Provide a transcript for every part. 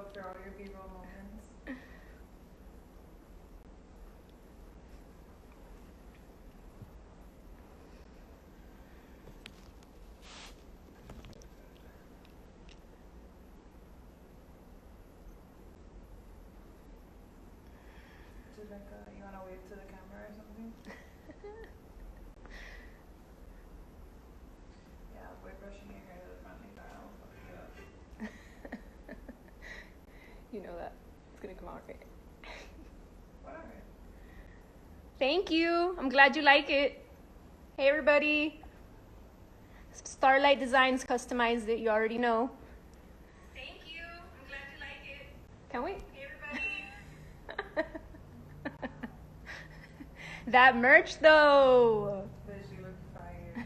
go through all your B-roll moments. You want to wave to the camera or something? Yeah, avoid brushing your hair to the front like that. I'll fuck you up. You know that. It's going to come out right. Whatever. Thank you. I'm glad you like it. Hey, everybody. Starlight Designs customized it. You already know. Thank you. I'm glad you like it. Can't wait. Hey, everybody. That merch, though. Does she look fire?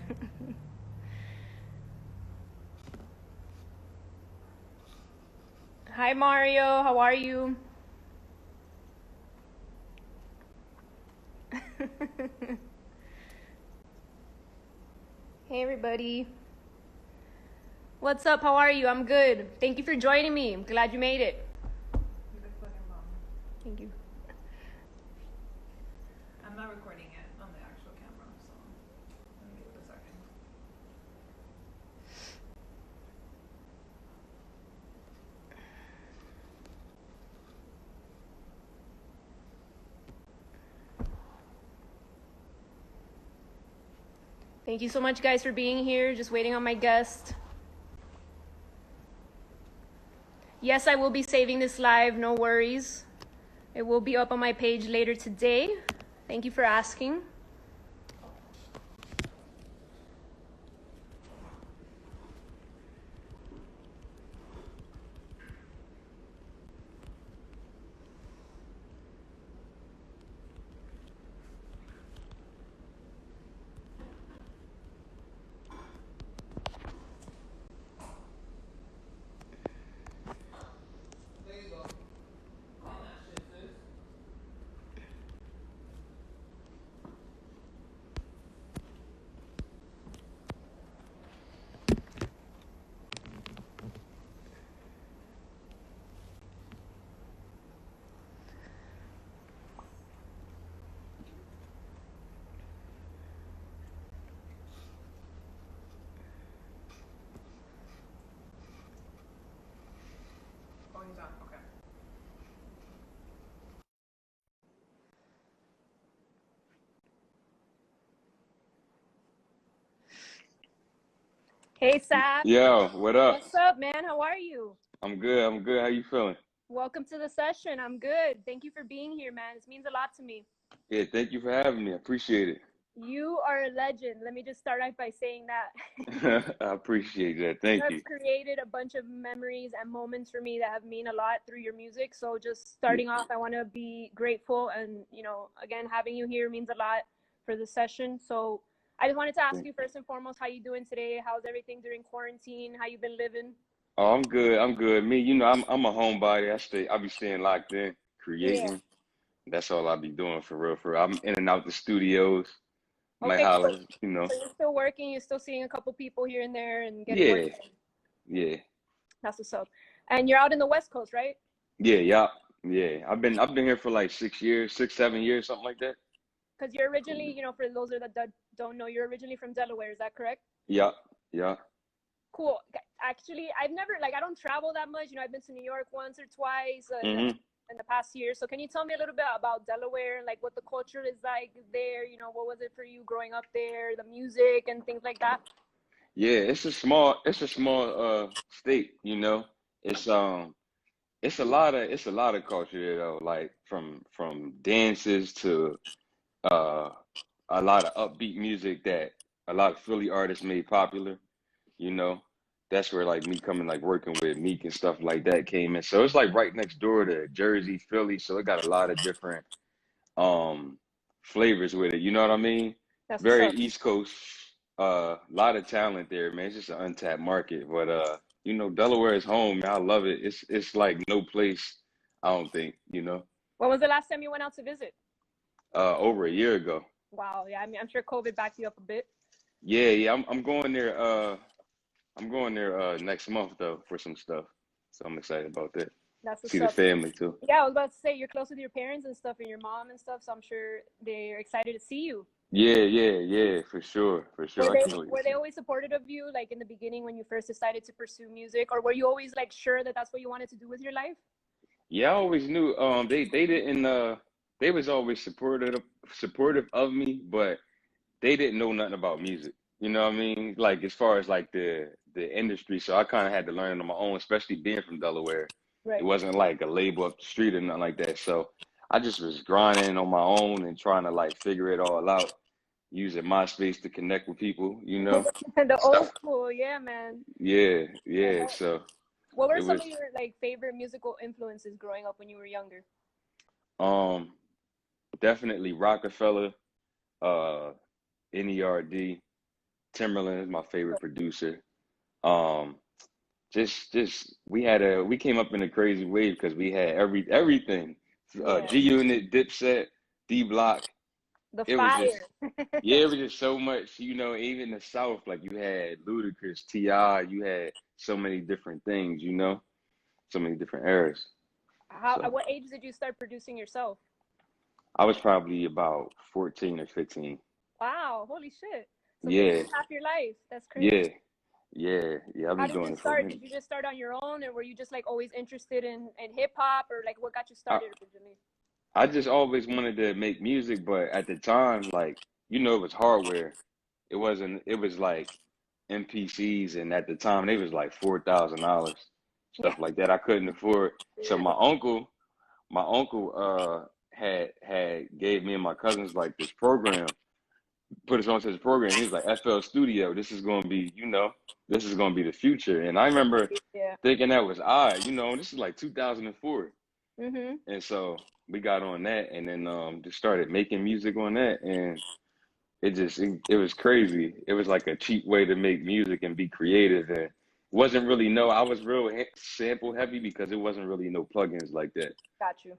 Hi, Mario. How are you? Hey, everybody. What's up? How are you? I'm good. Thank you for joining me. I'm glad you made it. You look fucking bomb. Thank you. I'm not recording it on the actual camera, so let me give it a second. Thank you so much, guys, for being here. Just waiting on my guest. Yes, I will be saving this live. No worries. It will be up on my page later today. Thank you for asking. Oh, he's on. Okay. Hey, Sap. Yo, what up? What's up, man? How are you? I'm good. I'm good. How you feeling? Welcome to the session. I'm good. Thank you for being here, man. This means a lot to me. Yeah, thank you for having me. I appreciate it. You are a legend. Let me just start out by saying that. I appreciate that. You Thank have you. created a bunch of memories and moments for me that have mean a lot through your music. So just starting off, I want to be grateful, and again, having you here means a lot for the session. So I just wanted to ask you first and foremost, how you doing today? How's everything during quarantine? How you been living? Oh, I'm good. I'm good. Me, I'm a homebody. I be staying locked in, Yeah. creating. That's all I be doing for real. For real. I'm in and out the studios. Might Okay, holler, so you're still working, you're still seeing a couple people here and there and getting work Yeah, done. yeah, That's what's up. And you're out in the West Coast, right? yeah. I've been here for like 6 years, 6, 7 years, something like that. Because you're originally, for those that don't know, you're originally from Delaware, is that correct? Yeah, yeah. Cool. Actually, I've never, I don't travel that much. I've been to New York once or twice hmm in the past year. So can you tell me a little bit about Delaware, like what the culture is like there? What was it for you growing up there, the music and things like that? Yeah, it's a small state, you know. It's a lot of culture there though, like from dances to uh a lot of upbeat music that a lot of Philly artists made popular, you know. That's where like me coming like working with Meek and stuff like that came in. So it's like right next door to Jersey, Philly, so it got a lot of different um flavors with it, you know what I mean? That's what's Very up. East Coast, a lot of talent there, man. It's just an untapped market. But Delaware is home, man. I love it. It's like no place, I don't think, When was the last time you went out to visit? over a year ago. Wow. Yeah. I mean, I'm sure COVID backed you up a bit. Yeah. I'm going there next month though for some stuff. So I'm excited about that. That's what's see the up. family too. Yeah, I was about to say you're close with your parents and stuff, and your mom and stuff. So I'm sure they're excited to see you. Yeah, for sure, for sure. I can't wait to Were see they it. always supportive of you, like in the beginning when you first decided to pursue music, or were you always like sure that that's what you wanted to do with your life? Yeah, I always knew. They didn't. They was always supportive of me, but they didn't know nothing about music. You know what I mean? Like as far as like the industry, so I kind of had to learn it on my own, especially being from Delaware. It Right. wasn't like a label up the street or nothing like that. So I just was grinding on my own and trying to like figure it all out, using MySpace to connect with people, you know, The old stuff. school, yeah, man. Yeah. So What were it some of was your like favorite musical influences growing up when you were younger? um definitely Rockefeller, uh, NERD, Timberland is my favorite producer. Um, just we came up in a crazy wave because we had everything. Yeah, G Unit, Dipset, D Block. the It was just fire. yeah, it was just so much, you know, even the South, like you had Ludacris, T.I., you had so many different things, you know, so many different eras. How at So what age did you start producing yourself? I was probably about 14 or 15. Wow, holy shit. So Yeah, basically half your life. That's yeah, crazy. yeah. I've How been did doing you it for a start? minute. Did you just start on your own, or were you just like always interested in hip hop, or like what got you I, started originally? I just always wanted to make music, but at the time, like, you know, it was hardware. It wasn't, it was like MPCs, and at the time, they was like $4,000, Yeah, stuff like that. I couldn't afford. So yeah, my uncle, had gave me and my cousins like this program, put us onto this program. He was like, FL Studio, this is going to be, you know, this is going to be the future. And I remember yeah. thinking that was odd, you know, this is like 2004. Mhm. And so we got on that and then just started making music on that and it was crazy. It was like a cheap way to make music and be creative and wasn't really no I was real sample heavy because it wasn't really no plugins like that, Got you.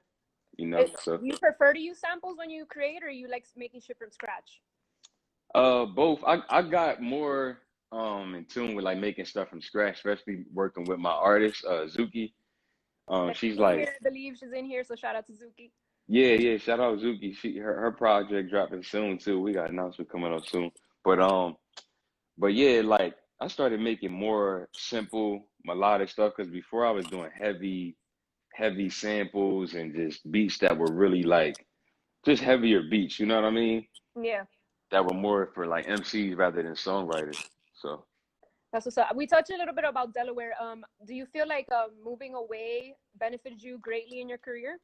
you know. So Do you prefer to use samples when you create, or you like making shit from scratch? both. I got more in tune with like making stuff from scratch, especially working with my artist, Zookie. And She's in here, like I believe she's in here, so shout out to Zookie. yeah, shout out Zookie. Her project dropping soon too. We got an announcement coming up soon. But yeah, like I started making more simple melodic stuff because before I was doing heavy samples and just beats that were really like just heavier beats, you know what I mean? Yeah, That were more for like MCs rather than songwriters. So that's what's up. We touched a little bit about Delaware. Do you feel like moving away benefited you greatly in your career?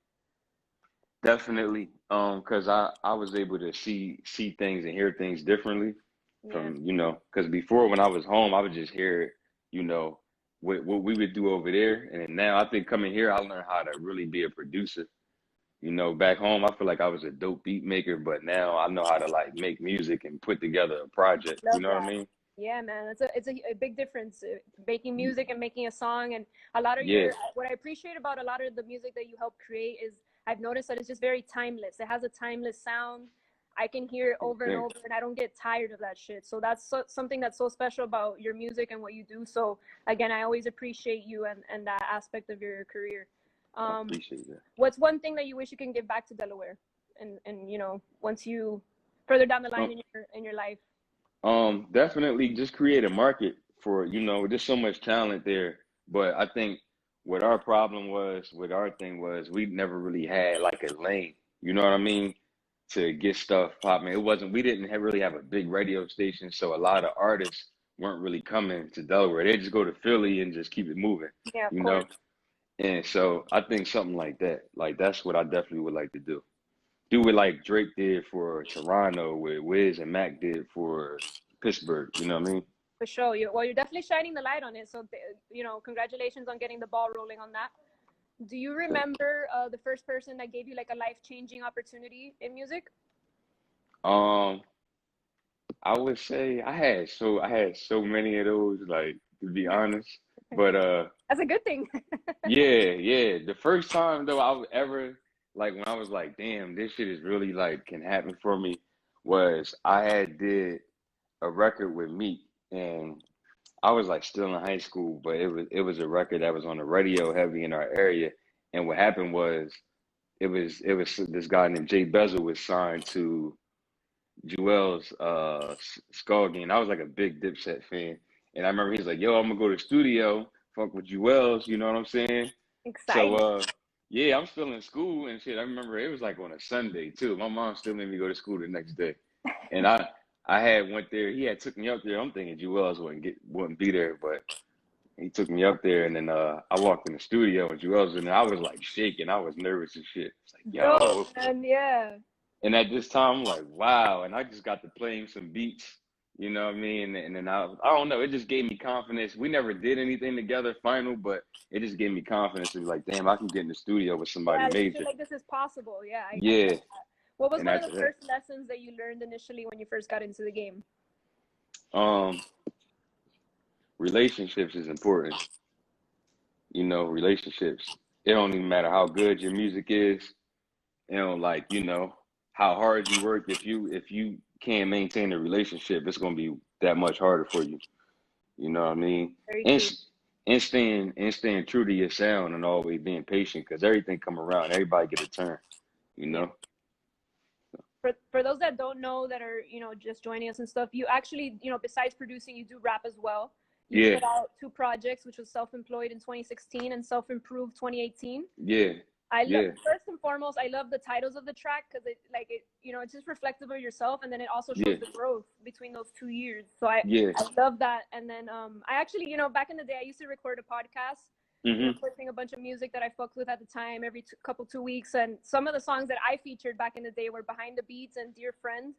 definitely, because I was able to see things and hear things differently Yeah, from, you know, because before when I was home, I would just hear, you know, what we would do over there, and then now I think coming here, I learned how to really be a producer. You know, back home, I feel like I was a dope beat maker, but now I know how to like make music and put together a project. You love know what I that. mean? Yeah, man, it's a big difference making music and making a song. And a lot of Yeah, your what I appreciate about a lot of the music that you help create is I've noticed that it's just very timeless. It has a timeless sound. I can hear it over and thanks. over, and I don't get tired of that shit. So that's something that's so special about your music and what you do. So again, I always appreciate you and that aspect of your career. I Um, appreciate that. what's one thing that you wish you can give back to Delaware, and you know once you further down the line Um, in your life? definitely just create a market for, you know, there's so much talent there, but I think what our problem was, what our thing was, we never really had like a lane, you know what I mean, to get stuff popping. It wasn't, we didn't really have a big radio station, so a lot of artists weren't really coming to Delaware. They just go to Philly and just keep it moving, Yeah, of you course. know? And so I think something like that, like that's what I definitely would like to do. Do what like Drake did for Toronto, what Wiz and Mac did for Pittsburgh. You know what I mean? For sure. You're definitely shining the light on it. So, you know, congratulations on getting the ball rolling on that. Do you Thank remember the first person that gave you like a life-changing opportunity in music? you. I would say I had so many of those, like to be honest. But That's a good thing. yeah. The first time though I would ever like when I was like, damn, this shit is really like can happen for me was I had did a record with Meek and I was like still in high school, but it was a record that was on the radio heavy in our area, And what happened was it was this guy named Jay Bezel was signed to Jewel's Skull Gang. I was like a big Dipset fan, and I remember he's like, "Yo, I'm gonna go to the studio, fuck with Jewel's," you know what I'm saying? So Exciting. yeah, I'm still in school and shit. I remember it was like on a Sunday too. My mom still made me go to school the next day, and I had went there. He had took me up there. I'm thinking Jewel's wouldn't be there, but he took me up there, and then I walked in the studio and Jewel's in there. I was like shaking. I was nervous and shit. It's like, Dope, yo. man. Yeah. And at this time, I'm like, wow. And I just got to playing some beats, you know what I mean? And then I don't know, it just gave me confidence. We never did anything together final, but it just gave me confidence to be like, damn, I can get in the studio with somebody Yeah, you feel major. like this is possible. Yeah, I get Yeah. that. What was And one of that's the first lessons that you learned initially when you first got into the game? Relationships is important. You know, relationships. It don't even matter how good your music is. You know, like, you know, how hard you work. If you can't maintain a relationship, it's gonna be that much harder for you. You know what I mean? Very And true. staying true to your sound and always being patient because everything come around. Everybody get a turn. You Yeah. know? For those that don't know, that are, you know, just joining us and stuff, you actually, you know, besides producing, you do rap as well. You Yeah, put out 2 projects, which was Self-Employed in 2016 and Self-Improved 2018. yeah, I love, yeah, first and foremost, I love the titles of the track because it, you know, it's just reflective of yourself, and then it also yeah, shows the growth between those 2 years. So I yeah. love that. And then I actually, you know, back in the day, I used to record a podcast, you know, Mm-hmm. posting a bunch of music that I fucked with at the time every couple 2 weeks, and some of the songs that I featured back in the day were Behind the Beats and Dear Friend.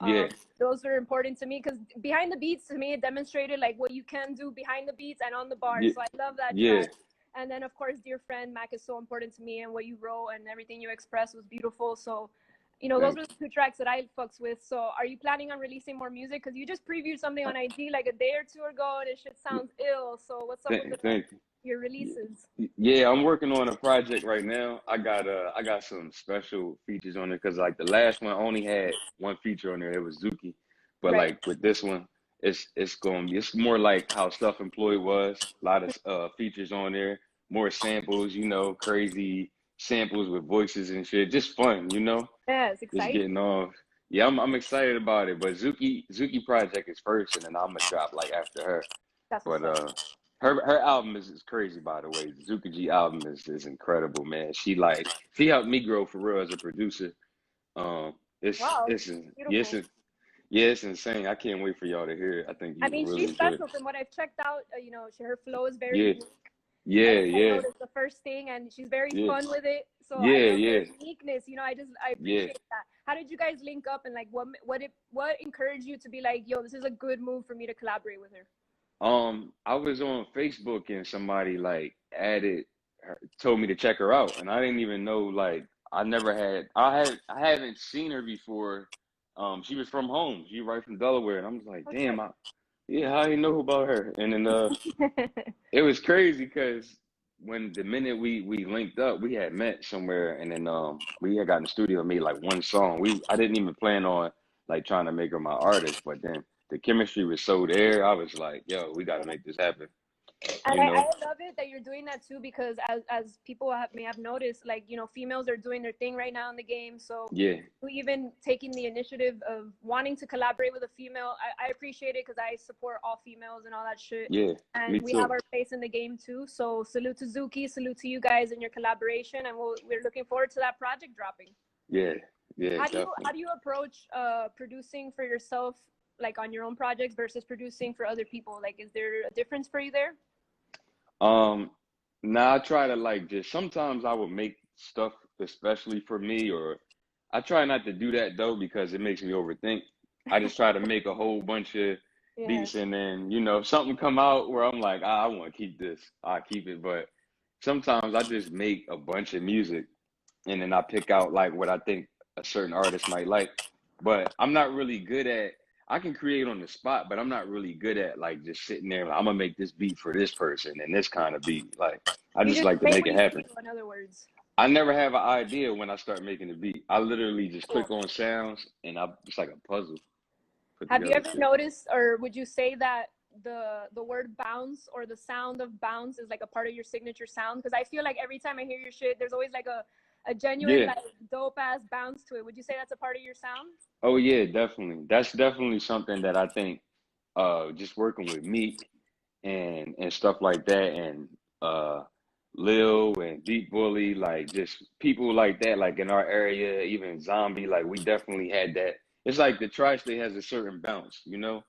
Yeah, Those were important to me because Behind the Beats, to me, it demonstrated like what you can do behind the beats and on the bars. yeah, So I love that yeah. track. And then, of course, Dear Friend, Mac is so important to me, and what you wrote and everything you expressed was beautiful. So, you know, those Thank were the 2 tracks that I fucks with. So are you planning on releasing more music? Because you just previewed something on IG like a day or 2 ago, and it shit you. sounds ill. So what's up with Thank your you. releases? Yeah, I'm working on a project right now. I got some special features on it because like the last one only had one feature on there. It was Zookie, but Right. like with this one, it's more like how Self-Employed was. A lot of features on there, more samples, you know, crazy samples with voices and shit. Just fun, you know. Yes, Just exciting. getting off. Yeah, I'm excited about it. But Zookie project is first, and then I'm gonna drop like after her. That's what's But up. her album is crazy, by the way. Zookie G album is incredible, man. She helped me grow for real as a producer. Um, Wow, yeah, beautiful. yeah, it's insane. I can't wait for y'all to hear it. I think I you will mean, really she's enjoy it. special from what I've checked out. You know, her flow is very Yeah, unique. yeah, I yeah, noticed the first thing, and she's very yeah, fun with it. So I yeah, love her yeah, uniqueness. You know, I yeah. appreciate that. How did you guys link up, and like what encouraged you to be like, yo, this is a good move for me to collaborate with her? I was on Facebook and somebody like told me to check her out, and I didn't even know like I haven't seen her before. She was from home. She right from Delaware, and I'm just like, Oh, damn, tight. yeah, how you know about her? And then it was crazy because when the minute we linked up, we had met somewhere, and then we had got in the studio and made like one song. I didn't even plan on like trying to make her my artist, but then the chemistry was so there. I was like, yo, we got to make this happen, And you I know? love it that you're doing that too, because as people may have noticed, like, you know, females are doing their thing right now in the game. So Yeah, you even taking the initiative of wanting to collaborate with a female, I appreciate it because I support all females and all that shit. yeah, me And we have too. our place in the game too. So salute to Zookie, salute to you guys and your collaboration, and we're looking forward to that project dropping. Yeah, yeah, How definitely. do you approach producing for yourself, like on your own projects versus producing for other people? Like, is there a difference for you there? Um, Now I try to like just sometimes I would make stuff especially for me, or I try not to do that though because it makes me overthink. I just try to make a whole bunch of Yeah. beats and then, you know, if something come out where I'm like, I want to keep this, I keep it. But sometimes I just make a bunch of music and then I pick out like what I think a certain artist might like. But I'm not really good at I can create on the spot, but I'm not really good at like just sitting there like I'm gonna make this beat for this person and this kind of beat. Like I You just just like to make make what it you happen. feel, in other words. I never have an idea when I start making the beat. I literally just Cool. click on sounds and it's like a puzzle put Have you together ever shit. noticed, or would you say that the word bounce or the sound of bounce is like a part of your signature sound? Because I feel like every time I hear your shit, there's always like a genuine Yeah. like dope ass bounce to it. Would you say that's a part of your sound? Oh yeah, definitely. That's definitely something that I think just working with Meek and stuff like that, and uh Lil and Deep Bully, like just people like that, like in our area, even Zombie, like we definitely had that. It's like the tri-state has a certain bounce, you know,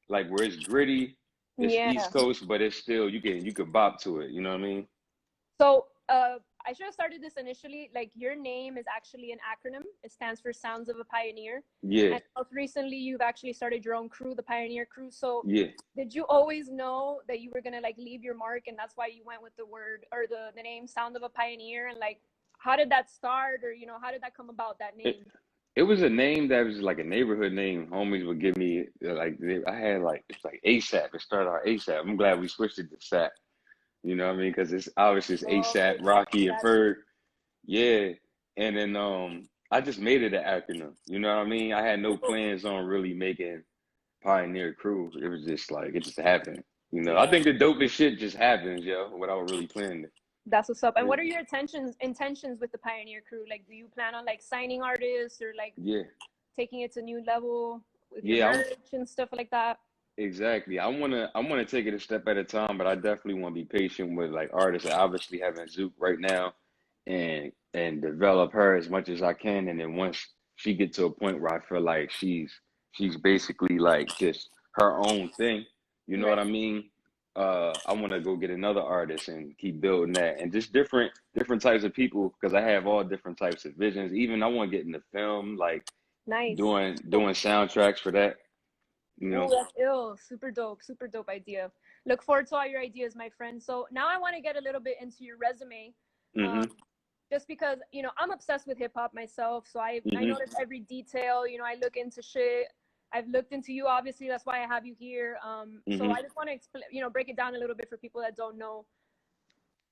like where it's gritty, it's Yeah. East Coast, but it's still you can bop to it, you know what I mean? So I should have started this initially. Like your name is actually an acronym. It stands for Sounds of a Pioneer. Yeah, And most recently, you've actually started your own crew, the Pioneer Crew. So yeah. did you always know that you were gonna like leave your mark, and that's why you went with the word or the name Sound of a Pioneer? And like, how did that start, or how did that come about, that It, name? it was a name that was like a neighborhood name. Homies would give me I had like it's like ASAP. It started out ASAP. I'm glad we switched it to Sap. You know what I mean? Because it's obviously it's Oh, ASAP, Rocky, and that's Ferg. Yeah, and then I just made it an acronym. You know what I mean? I had no cool. plans on really making Pioneer Crew. It was just like it just happened. You know, I Yeah, think the dopest shit just happens, yo, without really planning it. that's what's up. And Yeah, what are your intentions with the Pioneer Crew? Like, do you plan on like signing artists or like yeah, taking it to a new level with your yeah. merch and stuff like that? Exactly. I wanna take it a step at a time, but I definitely want to be patient with like artists. I obviously having Zook right now, and develop her as much as I can, and then once she get to a point where I feel like she's basically like just her own thing, you know what Right. I mean? I want to go get another artist and keep building that, and just different types of people because I have all different types of visions. Even I want to get into film, like Nice. doing soundtracks for that, you Oh, know. that's ill. Super dope idea. Look forward to all your ideas, my friend. So now I want to get a little bit into your resume. Um, Hmm. just because, I'm obsessed with hip hop myself. So I Hmm. notice every detail, I look into shit. I've looked into you, obviously. That's why I have you here. So Hmm. I just want to explain, break it down a little bit for people that don't know.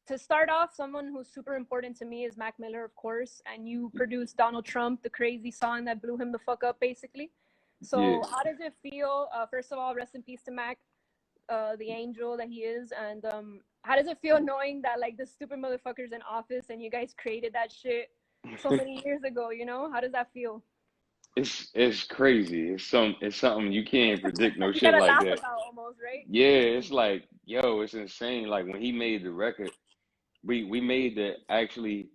To start off, someone who's super important to me is Mac Miller, of course. And you produced Donald Trump, the crazy song that blew him the fuck up, basically. Yeah. So how does it feel? First of all, rest in peace to Mac, the angel that he is. And how does it feel knowing that like the stupid motherfuckers in office and you guys created that shit so many years ago? How does that feel? It's crazy. It's something you can't predict no You shit gotta like laugh that. about almost, right? Yeah, it's like, yo, it's insane. Like when he made the record, we made the actually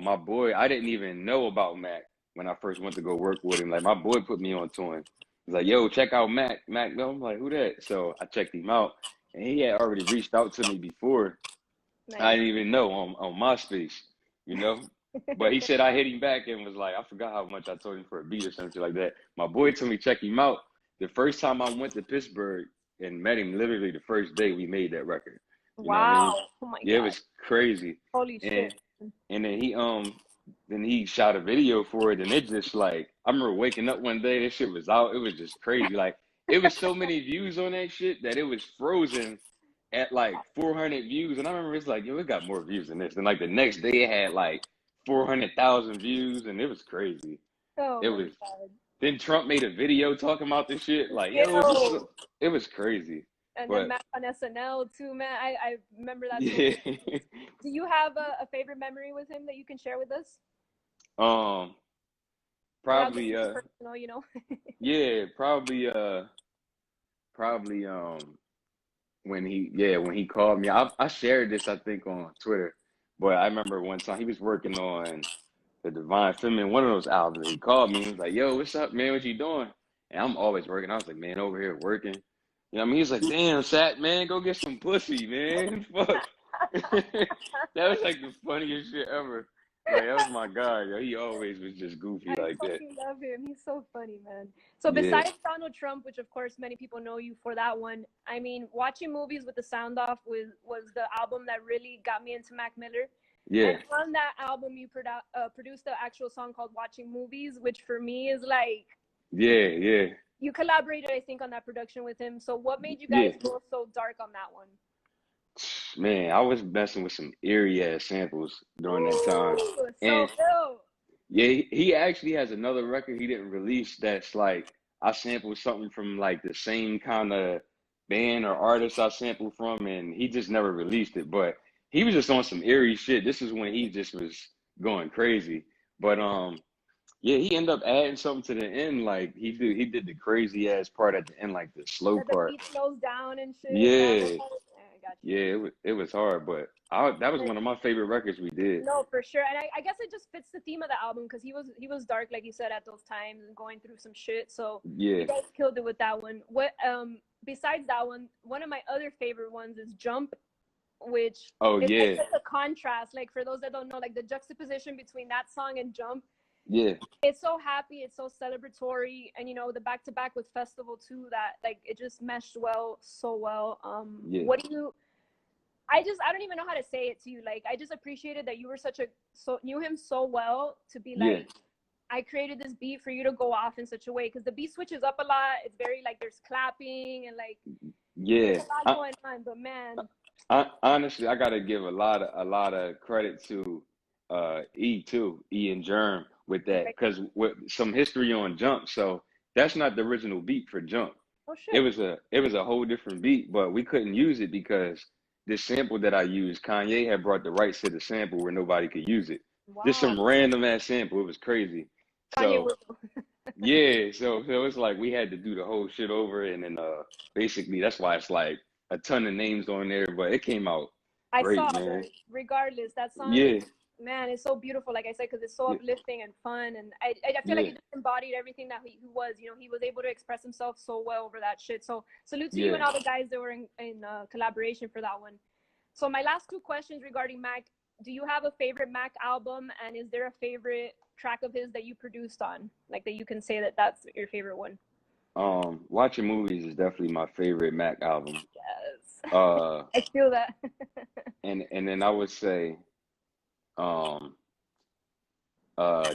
my boy, I didn't even know about Mac when I first went to go work with him. Like my boy put me on to him. He's like, yo, check out Mac. Mac, no, I'm like, who that? So I checked him out and he had already reached out to me before. I Nice. didn't even know on MySpace, you know. But he said I hit him back and was like, I forgot how much I told him for a beat or something like that. My boy told me check him out. The first time I went to Pittsburgh and met him, literally the first day we made that record. You know what I mean? Wow. Oh my Yeah, it God. was crazy. Holy And shit. and then he shot a video for it and it just like I remember waking up one day, this shit was out. It was just crazy. Like it was so many views on that shit that it was frozen at like 400 views, and I remember it's like, yo, it got more views than this. And like the next day, it had like 400,000 views, and it was crazy. Oh It my was. God. Then Trump made a video talking about this shit. Like, yo, is this? Yo. It was crazy. And then But Matt on SNL too, man. I remember that so yeah, vividly. Do you have a favorite memory with him that you can share with us? um, Without getting probably too personal. yeah, probably when he called me. I shared this I think on Twitter, but I remember one time he was working on the Divine Feminine, one of those albums. He called me. He was like, "Yo, what's up, man? What you doing?" And I'm always working. I was like, "Man, over here working." You know what I mean? He's like, "Damn, Sat, man, go get some pussy, man." Fuck. That was like the funniest shit ever. Like that was my guy, yo. He always was just goofy I like that. fucking love him. He's so funny, man. So Yeah, besides Donald Trump, which of course many people know you for that one, I mean, watching movies with the sound off was the album that really got me into Mac Miller. And yeah, on that album, you produced the actual song called "Watching Movies," which for me is like yeah, you collaborated, I think, on that production with him. So what made you yeah. guys go so dark on that one? Man, I was messing with some eerie ass samples during that time. Ooh, so And ill. yeah, he actually has another record he didn't release that's like I sampled something from like the same kind of band or artist I sampled from, and he just never released it. But he was just on some eerie shit. This is when he just was going crazy. But yeah, he ended up adding something to the end. Like he did the crazy ass part at the end, like the slow That the part. beat slows down and shit. That whole Yeah, part. I got you. yeah, it was hard, but that was one of my favorite records we did. No, for sure, and I guess it just fits the theme of the album because he was dark, like you said, at those times and going through some shit. So you Yeah. guys killed it with that one. What besides that one of my other favorite ones is Jump, which Oh is like yeah, such a contrast. Like for those that don't know, like the juxtaposition between that song and Jump, yeah, it's so happy, it's so celebratory, and you know the back to back with Festival too. That like it just meshed well, so well. yeah, What do you? I don't even know how to say it to you. Like I just appreciated that you were knew him so well to be yeah, like, I created this beat for you to go off in such a way because the beat switches up a lot. It's very like there's clapping and like there's yeah. a lot going on. But man, Honestly, I gotta give a lot of credit to E too, E and Germ with that, like, because with some history on Jump, so that's not the original beat for Jump. oh It shit, was a whole different beat, but we couldn't use it because this sample that I used, Kanye had brought the rights to the sample where nobody could use it. Just wow, some random ass sample. It was crazy. Kanye So Whistle. yeah, so it's like we had to do the whole shit over, and then basically that's why it's like a ton of names on there, but it came out I saw great, the man. regardless that song is Yeah, man, it's so beautiful. Like I said, because it's so yeah, uplifting and fun, and I feel like yeah, it just embodied everything that he was. You know, he was able to express himself so well over that shit. So salute to you yeah. and all the guys that were in collaboration for that one. So my last two questions regarding Mac: do you have a favorite Mac album, and is there a favorite track of his that you produced on, like that you can say that that's your favorite one? Watching movies is definitely my favorite Mac album. Yes, Uh, I feel that. and then I would say, um,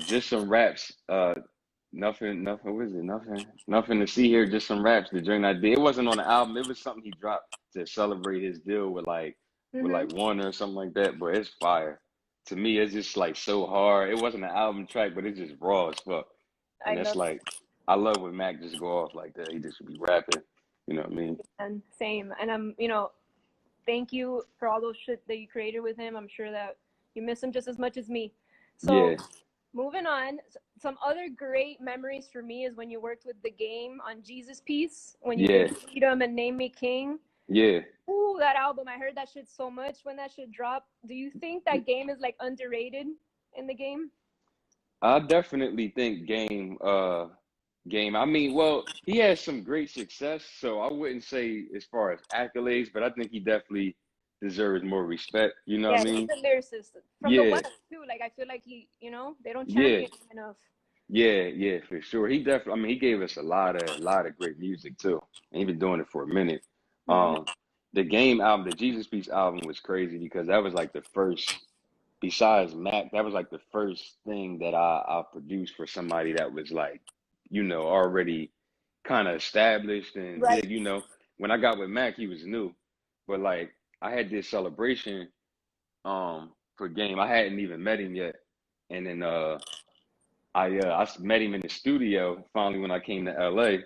just some raps. Nothing. What is it? Nothing to see here. Just some raps. The joint I did. It wasn't on the album. It was something he dropped to celebrate his deal with like Warner or something like that. But it's fire. To me, it's just like so hard. It wasn't an album track, but it's just raw as fuck. I And it's love like I love when Mac just go off like that. He just be rapping. You know what I mean? and same, and I'm thank you for all those shit that you created with him. I'm sure that you miss him just as much as me. So Yeah, moving on, some other great memories for me is when you worked with The Game on Jesus Piece, when you yeah, did Freedom and Name Me King. yeah. Ooh, that album, I heard that shit so much when that shit dropped. Do you think that Game is like underrated in The Game? I definitely think Game. I mean, well, he has some great success, so I wouldn't say as far as accolades, but I think he definitely deserves more respect. You know what Yeah, I he's mean? a lyricist from the Yeah, West too. Like I feel like they don't yeah, champion him enough. yeah, for sure. He definitely. I mean, he gave us a lot of great music too, and he been doing it for a minute. Mm-hmm. Um, the Game album, the Jesus Piece album was crazy because that was like the first, besides Mac, that was like the first thing that I produced for somebody that was like, already kind of established and Right. did, when I got with Mac, he was new. But like I had this celebration for Game. I hadn't even met him yet. And then I met him in the studio finally when I came to LA,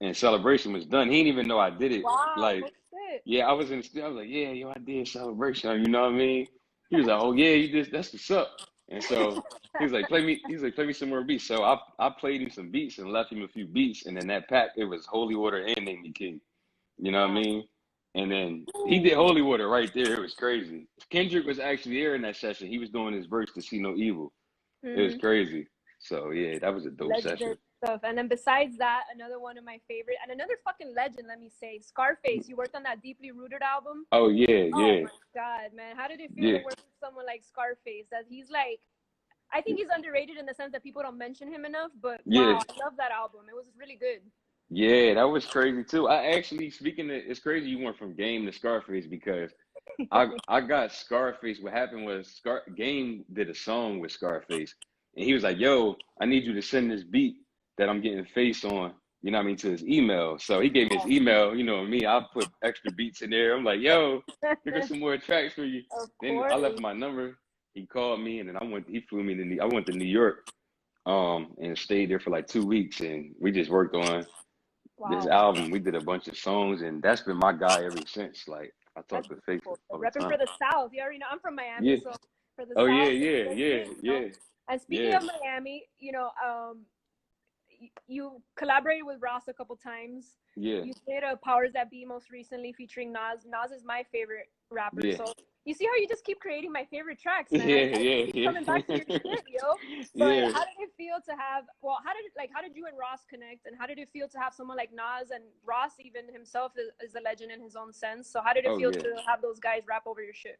and celebration was done. He didn't even know I did it. Wow, no Like, shit. yeah, I was in the studio. I was like, yeah, yo, I did celebration. You know what I mean? He was like, oh yeah, you just that's what's up. And so he's like, play me some more beats. So I played him some beats and left him a few beats, and then that pack it was Holy Water and Name Me King. You know what I Wow. mean? And then he did Holy Water right there. It was crazy. Kendrick was actually there in that session. He was doing his verse to See No Evil. It was Mm-hmm. crazy. So yeah, that was a dope session. Legendary stuff. And then besides that, another one of my favorite and another fucking legend, let me say, Scarface. You worked on that Deeply Rooted album. Oh yeah, Oh yeah, my God, man. How did it feel to yeah, work with someone like Scarface? That he's like, I think he's underrated in the sense that people don't mention him enough, but yeah. wow, I love that album. It was really good. Yeah, that was crazy too. I actually, speaking of, it's crazy you went from Game to Scarface because I got Scarface. What happened was Game did a song with Scarface, and he was like, "Yo, I need you to send this beat that I'm getting face on." You know what I mean, to his email. So he gave me his email. You know me, I put extra beats in there. I'm like, "Yo, here got some more tracks for you." Of Then I course. left my number. He called me, and then he flew me to I went to New York, and stayed there for like 2 weeks, and we just worked on this Wow, album. We did a bunch of songs, and that's been my guy ever since. Like I that's talk to Faith beautiful. all the Repping time. for the South. You already know I'm from Miami, Yeah. so for the Oh yeah, South, it's yeah, a big yeah, thing, you know. yeah, And speaking yeah, of Miami, you know, you collaborated with Ross a couple times. yeah, You did a Powers That Be most recently featuring Nas. Nas is my favorite rapper, yeah, so you see how you just keep creating my favorite tracks, man. yeah, I yeah, keep coming yeah, back to your shit, yo. But yeah. how did it feel to have? Well, how did you and Ross connect, and how did it feel to have someone like Nas and Ross even himself is a legend in his own sense? So how did it Oh feel yeah. to have those guys rap over your shit?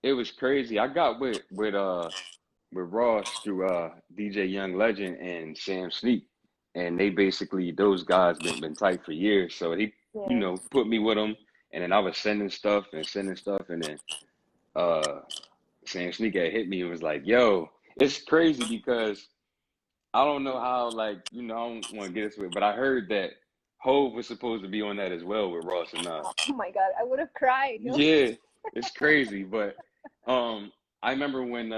It was crazy. I got with Ross through DJ Young Legend and Sam Sneak, and they basically those guys been tight for years. So he, you Yeah. know, put me with them, and then I was sending stuff, and then uh Sam Sneak had hit me and was like, "Yo, it's crazy because I don't know how like you know I don't want to get into it, but I heard that Hove was supposed to be on that as well with Ross and Nas." Oh my god, I would have cried, yo. Yeah, it's crazy, but I remember when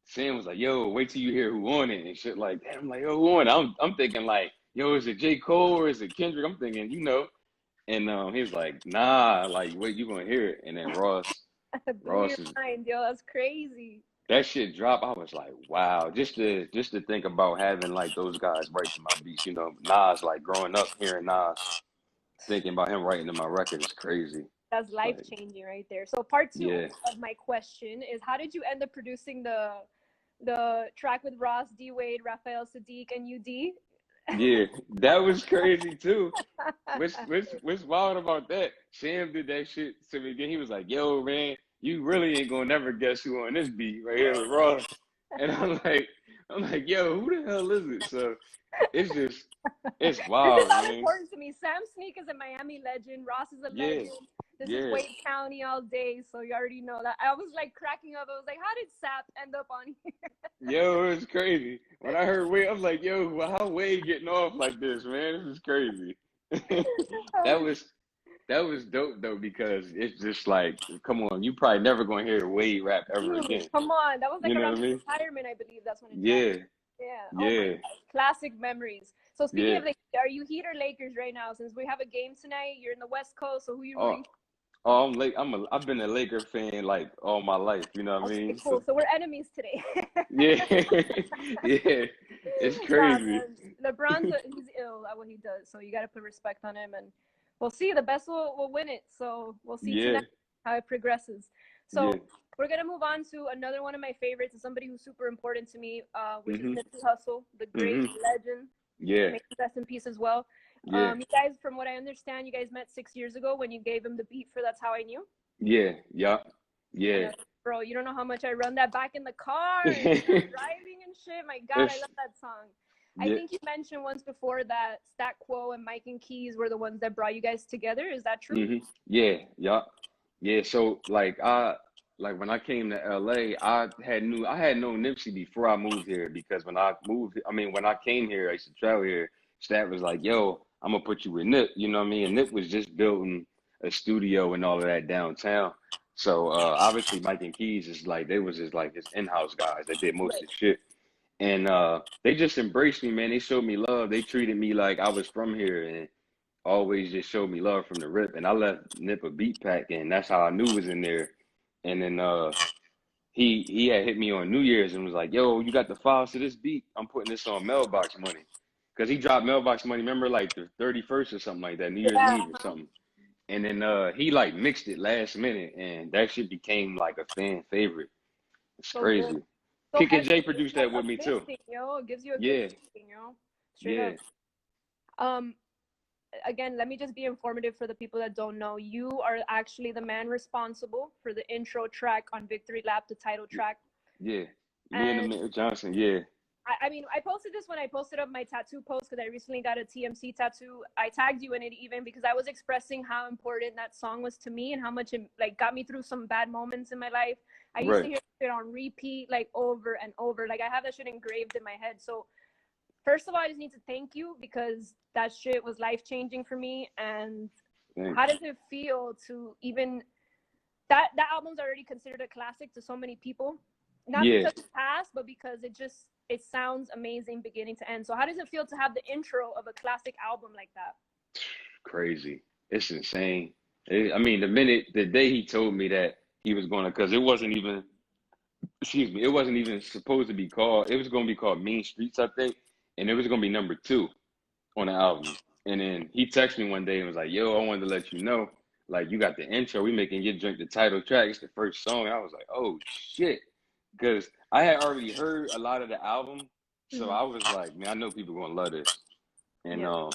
Sam was like, "Yo, wait till you hear who on it and shit like that." I'm like, "Yo, who on it?" I'm thinking like, "Yo, is it J. Cole or is it Kendrick?" I'm thinking, you know, and he was like, "Nah, like wait, you gonna hear it." And then That blew your Ross is mind, yo. That's crazy. that shit dropped. I was like, wow, just to think about having like those guys write to my beats, you know, Nas like growing up hearing Nas, thinking about him writing to my record is crazy. That's life Like, changing right there. So part two yeah. of my question is, how did you end up producing the track with Ross, D Wade, Raphael Sadiq, and UD? Yeah, that was crazy too. What's wild about that? Sam did that shit to me again. He was like, "Yo, man, you really ain't gonna never guess who on this beat right here with Ross." And I'm like, "Yo, who the hell is it?" So it's just, it's This is wild, not man. important to me. Sam Sneak is a Miami legend. Ross is a Yeah, legend. This is yeah. Wade County all day, so you already know that. I was like cracking up. I was like, how did Sap end up on here? Yo, it was crazy. When I heard Wade, I'm like, "Yo, how Wade getting off like this, man? This is crazy." That was That was dope though because it's just like, come on, you probably never gonna hear Wade rap ever Dude, again. come on. That was like You know around what I his mean? retirement, I believe. That's when it dropped. Yeah, Yeah. Oh my yeah, God. Classic memories. So speaking yeah. of the Heat, are you Heat or Lakers right now? Since we have a game tonight, you're in the West Coast, so who you Oh, rooting oh, I've been a Laker fan like all my life. You know what for? I Okay, mean? So cool. So we're enemies today. yeah, yeah. It's Nah, crazy. man. He's ill at what he does, so you got to put respect on him, and we'll see. The best will win it. So we'll see Yeah, tonight how it progresses. yeah. So we're gonna move on to another one of my favorites, and somebody who's super important to me, which is Mhm, Nipsey Hussle, the great mhm. legend. Yeah, May he rest in peace as well. yeah, You guys, from what I understand, you guys met 6 years ago when you gave him the beat for "That's How I Knew." yeah, yeah, And yeah. bro, you don't know how much I run that back in the car and driving and shit. My God, I It's love that song. I yeah. think you mentioned once before that Stat Quo and Mike and Keys were the ones that brought you guys together. Is that true? Yeah, yeah, yeah. So like when I came to LA, I had known Nipsey before I moved here because when I came here, I used to travel here. Stat was like, "Yo, I'm gonna put you with Nip." You know what I mean? And Nip was just building a studio and all of that downtown. So obviously Mike and Keys is like they was just like his in-house guys that did most of the shit. And they just embraced me, man. They showed me love. They treated me like I was from here and always just showed me love from the rip. And I left Nip a beat pack, and that's how I knew was in there. And then he had hit me on New Year's and was like, "Yo, you got the files to this beat? I'm putting this on Mailbox Money." Because he dropped Mailbox Money, remember, like the 31st or something like that, New Year's Yeah. Eve or something. And then he like mixed it last minute, and that shit became like a fan favorite. It's So good. crazy. So Kick and heavy. J It's produced like that with me too. uplifting, yo. It gives you a good Yeah, feeling, straight up. yeah, Um, Again, let me just be informative for the people that don't know. You are actually the man responsible for the intro track on Victory Lap, the title track. yeah. Me and the And man Johnson, yeah. I mean, I posted this when I posted up my tattoo post because I recently got a TMC tattoo. I tagged you in it even because I was expressing how important that song was to me and how much it like got me through some bad moments in my life. I used to Right. hear it on repeat like over and over. Like I have that shit engraved in my head. So first of all, I just need to thank you because that shit was life changing for me. And Thanks. how does it feel to even that album's already considered a classic to so many people? Not Yeah. because it passed, but because it sounds amazing beginning to end. So how does it feel to have the intro of a classic album like that? crazy. It's insane. I mean, the day he told me that he was gonna, because it wasn't even, excuse me, it wasn't even supposed to be called. It was gonna be called Mean Streets, I think, and it was gonna be #2 on the album. And then he texted me one day and was like, "Yo, I wanted to let you know, like, you got the intro. We making you drink the title track. It's the first song." And I was like, "Oh shit," because I had already heard a lot of the album, so I was like, "Man, I know people gonna love this." And Yeah.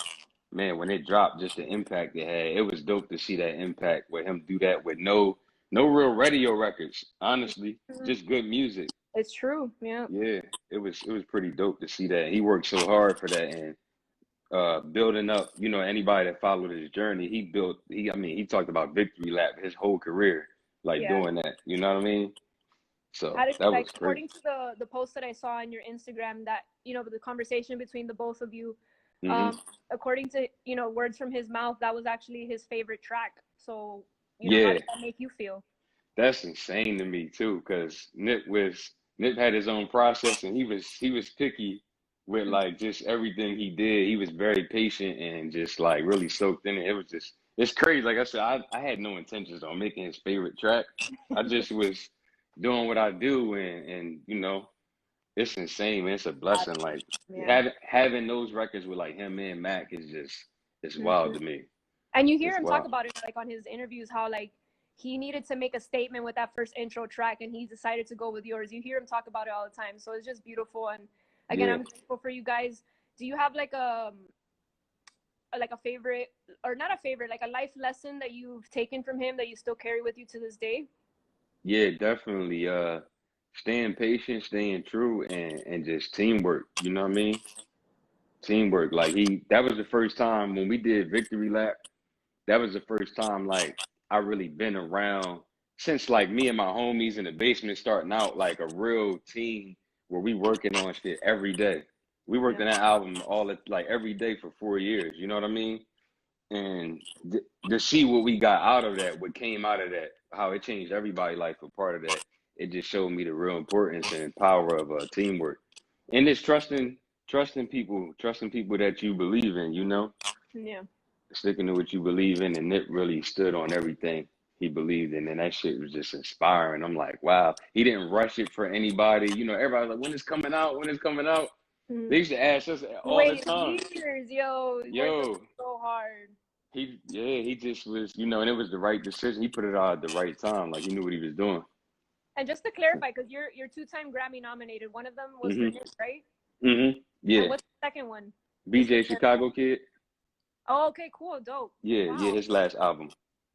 man, when it dropped, just the impact it had, it was dope to see that impact with him do that with no real radio records, honestly, just good music. It's true. Yeah. Yeah, it was pretty dope to see that. He worked so hard for that, and building up, anybody that followed his journey, I mean, he talked about victory lap his whole career, like Yeah. doing that, you know what I mean? How So did, that like, was great. according to the post that I saw on your Instagram, that the conversation between the both of you, Hmm. um according to words from his mouth, that was actually his favorite track. So how Yeah, did that make you feel? that's insane to me too, because Nip had his own process, and he was picky with like just everything he did. He was very patient and just like really soaked in it. It's crazy. Like I said, I had no intentions on making his favorite track. I just was doing what I do, and it's insane, man. It's a blessing. Like Yeah. having those records with like him and Mac is just it's wild to me. And you hear It's him talk wild. about it like on his interviews, how like he needed to make a statement with that first intro track, and he decided to go with yours. You hear him talk about it all the time, so it's just beautiful. And again, Yeah. I'm grateful for you guys. Do you have like a favorite, or not a favorite, like a life lesson that you've taken from him that you still carry with you to this day? Yeah, definitely. Staying patient, staying true, and just teamwork. You know what I mean? Teamwork. Like that was the first time when we did Victory Lap. That was the first time like I really been around since like me and my homies in the basement starting out like a real team where we working on shit every day. We worked Yeah. on that album like every day for 4 years. You know what I mean? And to see what we got out of that, what came out of that, how it changed everybody's life a part of that, it just showed me the real importance and power of teamwork. And it's trusting people that you believe in, Yeah. sticking to what you believe in. And Nip really stood on everything he believed in. And that shit was just inspiring. I'm like, wow, he didn't rush it for anybody. Everybody's like, when it's coming out? When it's coming out? They used to ask us You all the waited time. years, yo. You worked Yo, so hard. he just was, and it was the right decision. He put it out at the right time. Like he knew what he was doing. And just to clarify, because you're two-time Grammy nominated. One of them was for Hmm. Nick, right? And Yeah. what's the second one? Just to BJ clarify. Chicago Kid. Oh, okay, cool, dope. Yeah, Wow, his last album.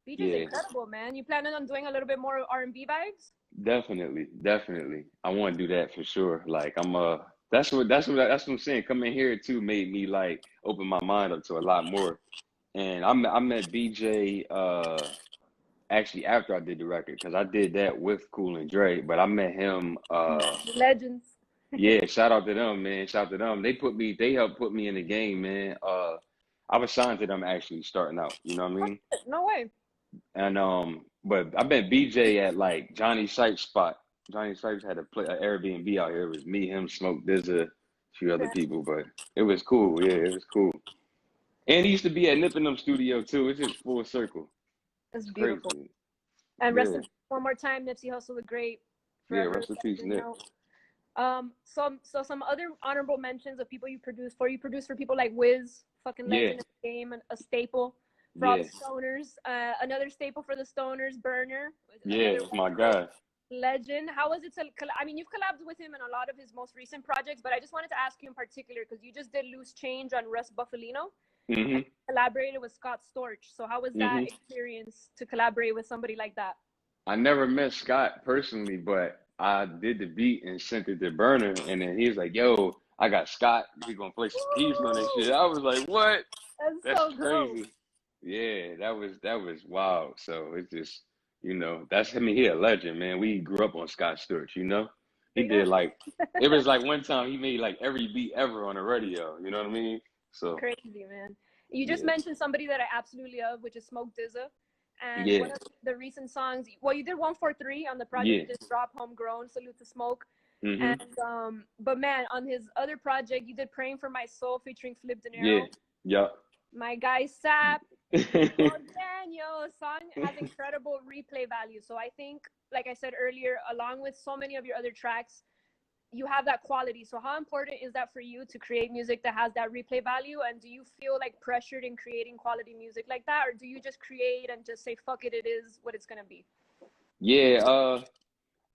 BJ's Yeah, incredible, man. You planning on doing a little bit more R&B vibes? definitely. I want to do that for sure. Like that's what I'm saying. Coming here too made me like open my mind up to a lot more. And I met BJ actually after I did the record because I did that with Cool and Dre, but I met him Legends. yeah, shout out to them, man. Shout out to them. They helped put me in the game, man. I was signed to them actually starting out, you know what I mean? No way. And but I met BJ at like Johnny Sipes spot. Johnny Sipes had an Airbnb out here. It was me, him, Smoke, a few other people, but it was cool. Yeah, it was cool. And he used to be at Nip and them studio too. It's just full circle. That's It's beautiful. crazy. And rest Yeah. in one more time, Nipsey Hussle the Great, Yeah, forever. rest in peace, You Nip. know. Some other honorable mentions of people you produced for. You produced for people like Wiz, fucking Yeah, legend of the game, and a staple for all the yeah, stoners. Another staple for the stoners, Burner, yeah. another That's my guy. legend. How was it to? I mean, you've collabed with him in a lot of his most recent projects, but I just wanted to ask you in particular because you just did Loose Change on Russ Buffalino and Hmm. collaborated with Scott Storch. So how was that Hmm. experience to collaborate with somebody like that? I never met Scott personally, but I did the beat and sent it to Burner, and then he was like, "Yo, I got Scott. We gonna play some keys on this shit." I was like, "What? That's That's so dope. crazy." Yeah, that was wild. So it's just, that's I mean, he a legend, man. We grew up on Scott Storch. He Big did up. like it was like one time he made like every beat ever on the radio. You know what I mean? So Crazy, man. You just yeah, mentioned somebody that I absolutely love, which is Smoke DZA. And yeah, one of the recent songs, well, you did 143 on the project yeah. you just dropped, Homegrown, Salute to Smoke. Hmm. And but man, on his other project, you did Praying for My Soul featuring Flip De Yeah, Niro. yeah, My guy Sap, Well, Daniel, song has incredible replay value. So I think, like I said earlier, along with so many of your other tracks, you have that quality. So how important is that for you to create music that has that replay value? And do you feel like pressured in creating quality music like that, or do you just create and just say fuck it, it is what it's gonna be? Yeah,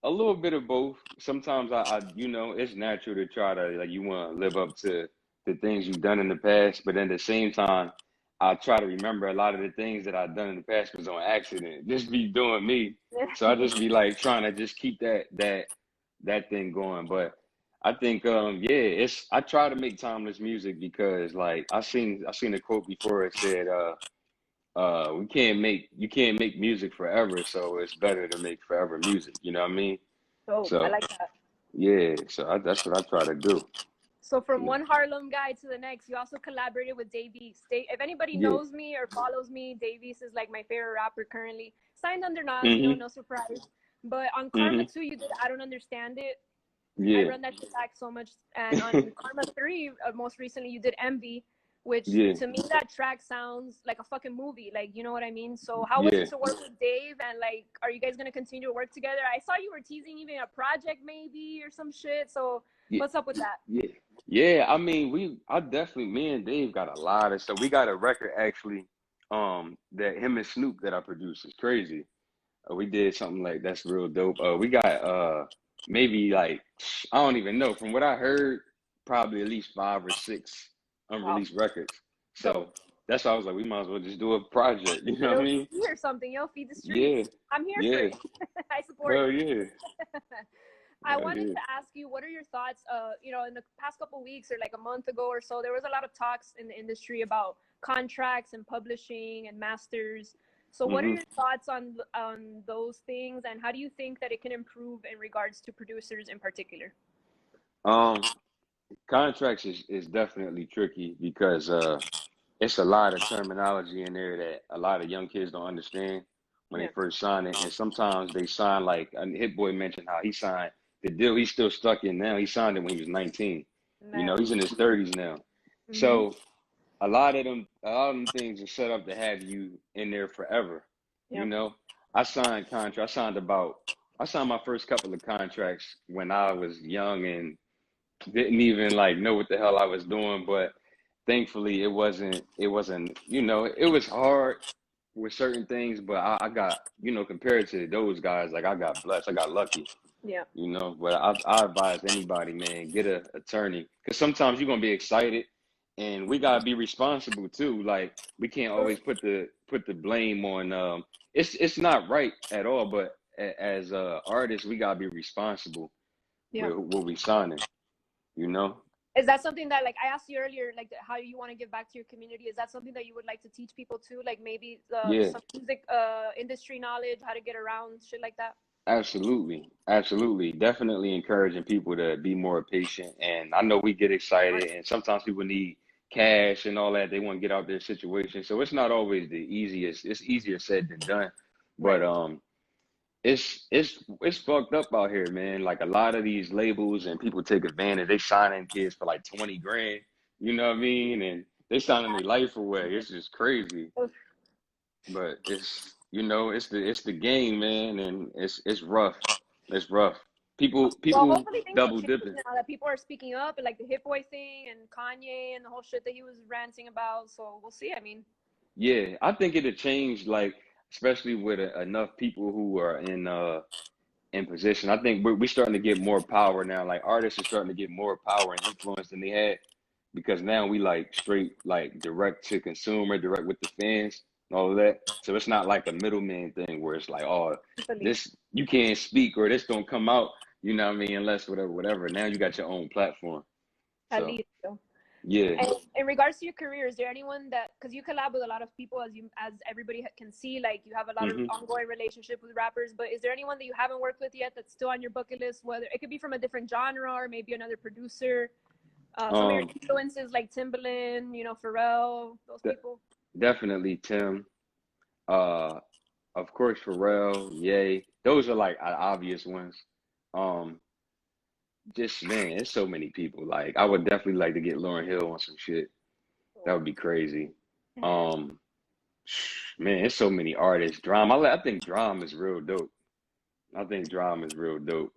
a little bit of both. Sometimes you know, it's natural to try to like you want to live up to the things you've done in the past, but at the same time, I try to remember a lot of the things that I've done in the past was on accident. Just be doing me. So I just be like trying to just keep that thing going. But I think yeah, it's I try to make timeless music because like I seen a quote before. It said we can't make you can't make music forever, so it's better to make forever music. You know what I mean? Dope. I So like that. yeah, so that's what I try to do. So from Yeah, one Harlem guy to the next, you also collaborated with Dave East. If anybody yeah, knows me or follows me, Dave East is like my favorite rapper currently. Signed under Nas, mhm, no surprise. But on Karma mhm, 2, you did I Don't Understand It. I yeah, run that shit back so much. And on Karma 3, most recently, you did Envy, which yeah, to me, that track sounds like a fucking movie. Like, you know what I mean? So how was yeah, it to work with Dave? And like, are you guys going to continue to work together? I saw you were teasing even a project maybe or some shit. So yeah, what's up with that? yeah, yeah. I mean, I definitely me and Dave got a lot of stuff. We got a record actually, that him and Snoop that I produced. Is crazy. We did something like that's real dope. We got maybe like I don't even know. From what I heard, probably at least 5 or 6 Wow. unreleased records. Dope. So that's why I was like, we might as well just do a project. You know what I Little mean? EP or something, yo, feed the Yeah, streets. I'm here for yeah. it. I support Hell it. yeah. I Hell wanted yeah. to ask you, what are your thoughts? In the past couple weeks or like a month ago or so, there was a lot of talks in the industry about contracts and publishing and masters. So, what are Hmm. your thoughts on those things, and how do you think that it can improve in regards to producers in particular? Um, Contracts is definitely tricky because it's a lot of terminology in there that a lot of young kids don't understand when they Yeah, first sign it. And sometimes they sign like Hit Boy mentioned how he signed the deal he's still stuck in now. He signed it when he was 19. You know, man. he's in his 30s now. Mm-hmm. So a lot of them things are set up to have you in there forever. You Yep. know, I signed my first couple of contracts when I was young and didn't even like know what the hell I was doing, but thankfully it wasn't, you know, it was hard with certain things, but I got, you know, compared to those guys, like I got blessed, I got lucky, Yeah. you know. But I advise anybody, man, get a attorney because sometimes you're gonna be excited, and we gotta be responsible too. Like we can't True. always put the blame on. It's not right at all, but as artists, we gotta be responsible Yeah. with what we signing, you know. Is that something that, like, I asked you earlier, like how you want to give back to your community? Is that something that you would like to teach people too? Like maybe Yeah, some music industry knowledge, how to get around shit like that? absolutely. Absolutely. Definitely encouraging people to be more patient. And I know we get Right. excited and sometimes people need cash and all that. They want to get out their situation. So it's not always the easiest. It's easier said than done. But Right. it's fucked up out here, man. Like a lot of these labels and people take advantage. They signing kids for like 20 grand. You know what I mean? And they signing their life away. It's just crazy. But it's you know it's the game, man, and it's rough. It's rough. Well, People hopefully things will double change dipping. now that people are speaking up, and like the Hit Boy thing and Kanye and the whole shit that he was ranting about. So we'll see. I mean, Yeah, I think it'll change, like especially with enough people who are in position. I think we're starting to get more power now. Like artists are starting to get more power and influence than they had because now we like straight like direct to consumer, direct with the fans and all of that. So it's not like a middleman thing where it's like, oh, hopefully, this you can't speak or this don't come out, you know what I mean, unless whatever, whatever. Now you got your own platform. at So least. So. yeah. And in regards to your career, is there anyone that, because you collab with a lot of people, as everybody can see, like you have a lot of Hmm. ongoing relationship with rappers, but is there anyone that you haven't worked with yet that's still on your bucket list? Whether it could be from a different genre or maybe another producer. Some of your Um, influences like Timbaland, Pharrell, those de people. definitely Tim. Uh, of course Pharrell, Yay. Those are like obvious ones. Um, just man, it's so many people. Like I would definitely like to get Lauryn Hill on some shit. That would be crazy. Um, Man, it's so many artists. I think Drum is real dope. I think Drum is real dope.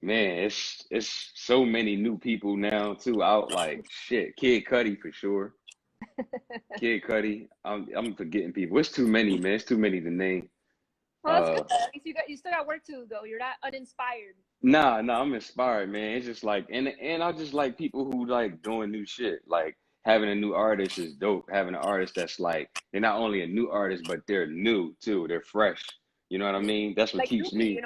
Man, it's so many new people now too out. Like shit, Kid Cudi for sure. Kid Cudi. I'm forgetting people. It's too many, man. It's too many to name. Well, that's Uh, good. At least you still got work to do, though. You're not uninspired. nah, I'm inspired, man. It's just like, and I just like people who like doing new shit. Like having a new artist is dope. Having an artist that's like they're not only a new artist, but they're new too. They're fresh. You know what I mean? That's what Like keeps Zookie, me.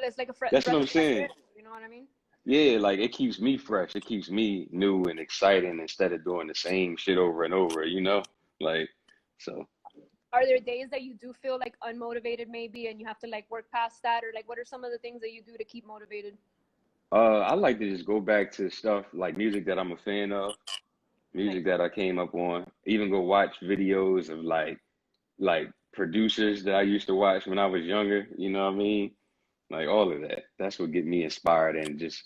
that's like a That's breath what of I'm fresh air. saying. You know what I mean? Yeah, like it keeps me fresh. It keeps me new and exciting instead of doing the same shit over and over, you know? Like, so, Are there days that you do feel like unmotivated, maybe, and you have to like work past that, or like what are some of the things that you do to keep motivated? I like to just go back to stuff like music that I'm a fan of, Nice. music that I came up on, even go watch videos of like producers that I used to watch when I was younger, you know what I mean? Like all of that. That's what get me inspired and just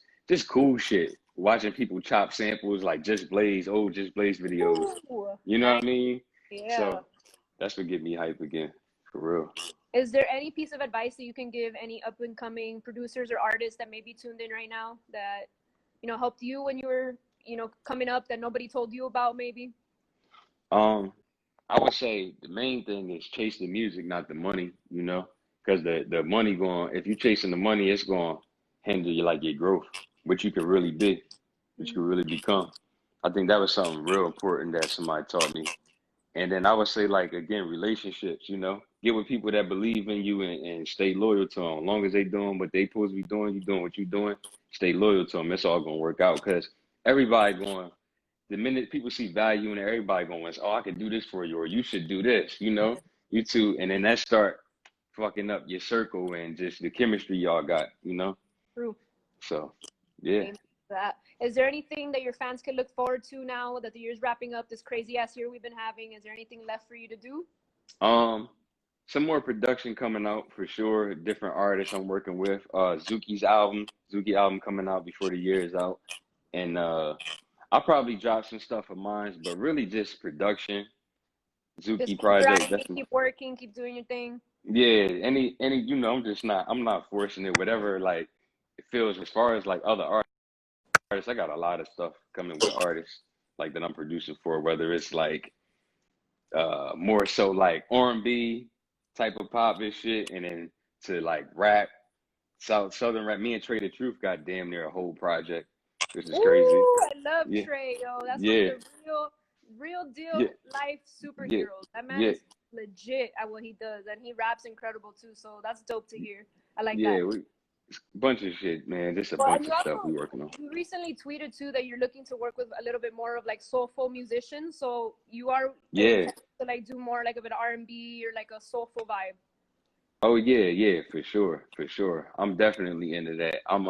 cool shit. Watching people chop samples like Just Blaze, old Just Blaze videos. Ooh, You know what nice. I mean? Yeah. So that's what get me hype again, for real. Is there any piece of advice that you can give any up and coming producers or artists that may be tuned in right now that, helped you when you were, coming up that nobody told you about, maybe? Um, I would say the main thing is chase the music, not the money, you know, because the money going, if you're chasing the money, it's going to hinder you like your growth, what you could really be, what you could really become. I think that was something real important that somebody taught me. And then I would say, like, again, relationships, you know, get with people that believe in you and stay loyal to them. As long as they doing what they supposed to be doing, you doing what you doing, stay loyal to them. It's all going to work out because everybody going, the minute people see value in it, everybody going, oh, I can do this for you, or you should do this, you know, you too. And then that start fucking up your circle and just the chemistry y'all got, you know? True. So, yeah. Amen to that. Is there anything that your fans can look forward to now that the year's wrapping up, this crazy ass year we've been having? Is there anything left for you to do? Um, some more production coming out for sure. Different artists I'm working with. Zookie album coming out before the year is out. And I'll probably drop some stuff of mine, but really just production. Just Zookie keep project. grinding, keep working, keep doing your thing. Yeah, any you know, I'm not forcing it, whatever like it feels as far as like other artists, I got a lot of stuff coming with artists like that I'm producing for, whether it's like more so like R&B type of pop and shit, and then to like rap, Southern rap. Me and Trey the Truth got damn near a whole project, which is crazy. Ooh, I love Yeah, Trey, yo. That's one of yeah, the real yeah, deal life yeah, superheroes. That man yeah, is legit at what he does, and he raps incredible too. So that's dope to hear. I like that. yeah. We bunch of shit, man. Just a Well, and bunch you of stuff we also working on. you recently tweeted too that you're looking to work with a little bit more of like soulful musicians. So you are Yeah. intent to like do more like of an R&B or like a soulful vibe. Oh yeah, for sure, for sure. I'm definitely into that. I'm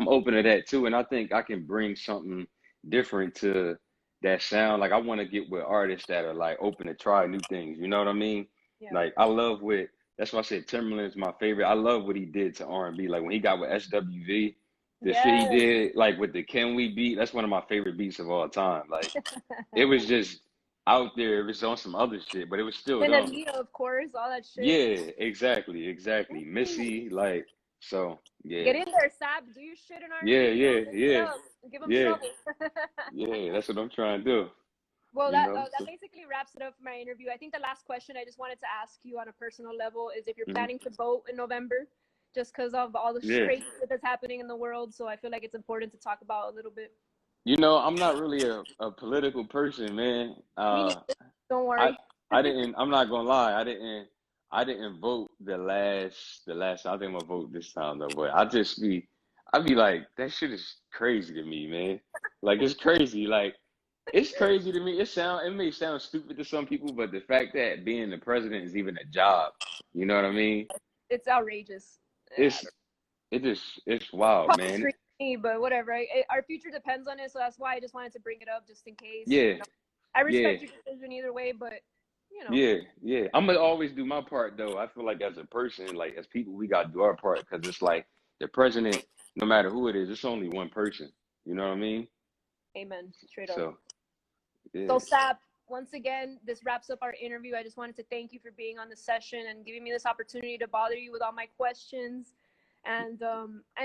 open to that too, and I think I can bring something different to that sound. Like I want to get with artists that are like open to try new things. You know what I mean? Yeah. Like I love what that's why I said Timberland's my favorite. I love what he did to R&B. Like when he got with SWV, the shit he Yes. did, like with the Can We beat, that's one of my favorite beats of all time. Like it was just out there. It was on some other shit, but it was still And them. Aaliyah, of course, all that shit. Yeah, exactly. Ooh. Missy, like, so, yeah. Get in there, Sap. Do your shit in Yeah, R&B. yeah, Mix it yeah, up. Give them yeah, trouble. yeah. That's what I'm trying to do, Well, you that know? that So, basically wraps it up for my interview. I think the last question I just wanted to ask you on a personal level is if you're mhm. planning to vote in November, just because of all the Yeah. crazy shit that's happening in the world. So I feel like it's important to talk about a little bit. You know, I'm not really a political person, man. Me neither. Don't I worry. I didn't, I'm not gonna lie, I didn't vote the last time. I think I'm gonna vote this time though, but I'd be like, that shit is crazy to me, man. Like it's crazy. Like it's crazy to me. It may sound stupid to some people, but the fact that being the president is even a job, you know what I mean? It's outrageous. It's it's wild, Probably man. scream me, but whatever. Our future depends on it, so that's why I just wanted to bring it up, just in case. Yeah, I yeah, respect your decision either way, but yeah. I'm gonna always do my part though. I feel like as a person, like as people, we gotta do our part because it's like the president, no matter who it is, it's only one person. You know what I mean? amen. Straight up. So yeah. So Sap, once again, this wraps up our interview. I just wanted to thank you for being on the session and giving me this opportunity to bother you with all my questions and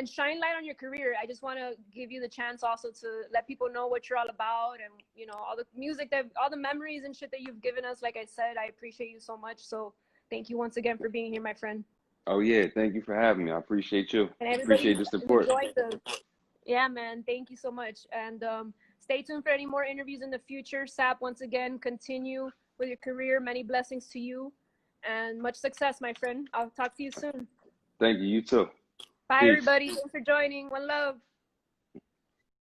shine light on your career. I just want to give you the chance also to let people know what you're all about and, you know, all the music all the memories and shit that you've given us. Like I said, I appreciate you so much. So thank you once again for being here, my friend. Oh yeah, thank you for having me. I appreciate you. And Appreciate everybody the support. enjoy yeah, man. Thank you so much. And stay tuned for any more interviews in the future. Sap, once again, continue with your career. Many blessings to you and much success, my friend. I'll talk to you soon. Thank you. You too. Bye, Peace. everybody. Thanks for joining. One love.